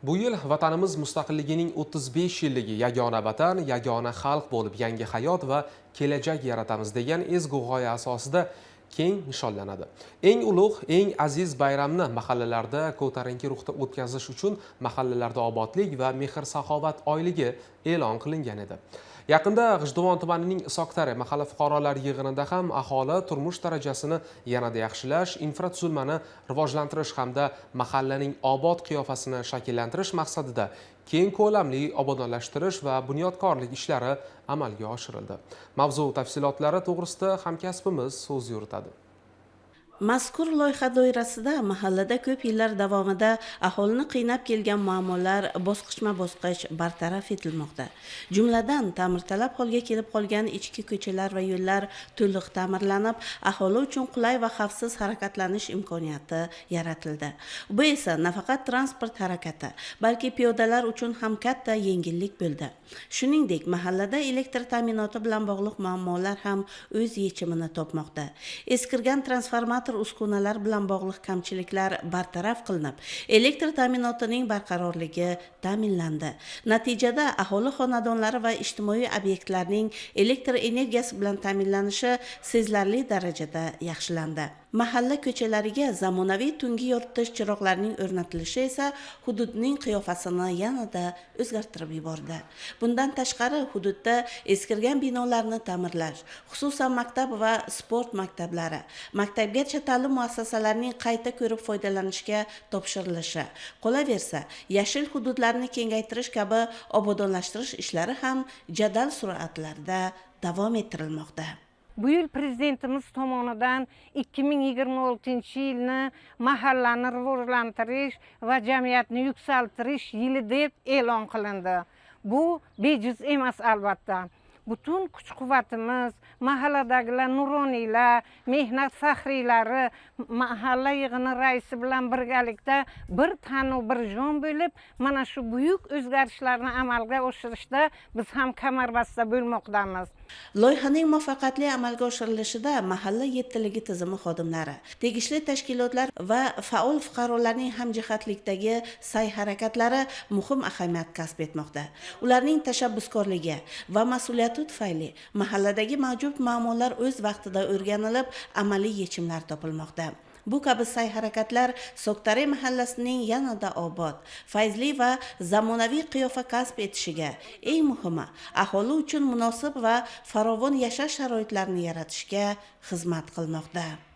Bu yil vatanimiz mustaqilligining 35 yilligi yagona vatan, yagona xalq bo'lib yangi hayot va kelajak yaratamiz degan ezgu g'oya asosida keng nishonlanadi. Eng ulug', eng aziz bayramni mahallalarda ko'tarinki ruhda o'tkazish uchun mahallalarda obodlik va mehr-saxovat oyligi e'lon qilingan edi. Yaqinda G'ijduvon tumanining Soqtari mahalla fuqarolar yig'inida ham aholi turmush darajasini yanada yaxshilash, infratuzilmani rivojlantirish hamda mahallaning obod qiyofasini shakllantirish maqsadida keng ko'lamli obodonlashtirish va bunyodkorlik ishlari amalga oshirildi. Mavzu tafsilotlari to'g'risida hamkasbimiz so'z yuritadi. Mazkur loyiha doirasida mahallada ko'p yillar davomida aholini qiynab kelgan muammolar bosqichma-bosqich bartaraf etilmoqda. Jumladan, ta'mirtalab holga kelib qolgan ichki ko'chalar va yo'llar to'liq ta'mirlanib, aholi uchun qulay va xavfsiz harakatlanish imkoniyati yaratildi. Bu esa nafaqat transport harakati, balki piyodalar uchun ham katta yengillik bo'ldi. Shuningdek, mahallada elektr ta'minoti bilan bog'liq muammolar ham o'z yechimini topmoqda. Eskirgan transformator uskunalar bilan bog'liq kamchiliklar bartaraf qilinib, elektr ta'minotining barqarorligi ta'minlandi. Natijada aholi xonadonlari va ijtimoiy obyektlarning elektr energiyasi bilan ta'minlanishi sezilarli darajada yaxshilandi. Mahalla ko'chalariga zamonaviy tungi yoritish chiroqlarining o'rnatilishi esa hududning qiyofasini yanada o'zgartirib yubordi. Bundan tashqari, hududda eskirgan binolarni ta'mirlash, xususan maktab va sport maktablari, maktabgacha ta'lim muassasalarining qayta ko'rib foydalanishga topshirilishi, qolaversa, yashil hududlarni kengaytirish kabi obodonlashtirish ishlari ham jadal sur'atlarda davom ettirilmoqda. Bu yil prezidentimiz tomonidan 2026-yilni mahallani rivojlantirish va jamiyatni yuksaltirish yili deb e'lon qilindi. Bu bejiz emas albatta. Butun kuch-quvvatimiz, mahalladagilar nuroniylar, mehnat faxriylari, mahalla yig'ini raisi bilan birgalikda bir tanu bir jon bo'lib, mana shu buyuk o'zgarishlarni amalga oshirishda biz ham kamarbasta bo'lmoqdamiz. Loyihaning muvaffaqiyatli amalga oshirilishida mahalla yettiligi tizimi xodimlari, tegishli tashkilotlar va faol fuqarolarning hamjihatlikdagi sa'y-harakatlari muhim ahamiyat kasb etmoqda. Ularning tashabbuskorligi va mas'uliyati tufayli mahalladagi mavjud muammolar o'z vaqtida o'rganilib, amaliy yechimlar topilmoqda. Bu kabi sa'y-harakatlar Soqtari mahallasining yanada obod, fayzli va zamonaviy qiyofa kasb etishiga, eng muhimi, aholi uchun munosib va farovon yashash sharoitlarini yaratishga xizmat qilmoqda.